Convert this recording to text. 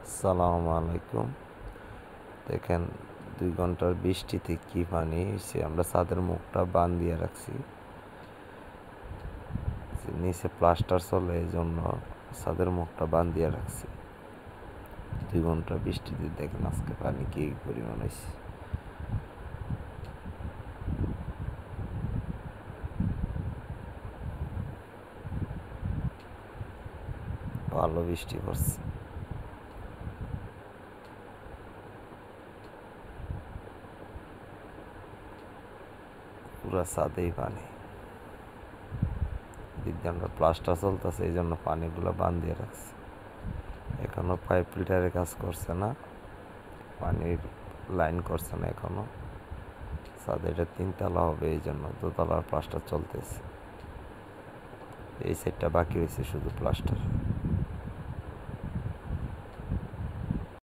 আসসালামু আলাইকুম। দেখেন ২ ঘন্টার বৃষ্টিতে কি পানি হইছে। আমরা ছাদের মুখটা বান দিয়ে রাখছি। নিচে প্লাস্টার চলে এজন্য ছাদের মুখটা বান দিয়ে রাখছি। ২ ঘন্টা বৃষ্টিতে দেখেন আজকে পানি কি পরিমাণ হইছে। ভালো বৃষ্টি পড়ছে। পুরা ছাদেই পানি। এদিক দিয়ে আমরা প্লাস্টার চলতেছে এই জন্য পানিগুলো বান দিয়ে রাখছি। এখনো পাইপ ফিল্টারের কাজ করছে না, পানির লাইন করছে না এখনো। ছাদে এটা ৩ তলা হবে এই জন্য দোতলার প্লাস্টার চলতেছে। এই সাইডটা বাকি হয়েছে শুধু প্লাস্টার।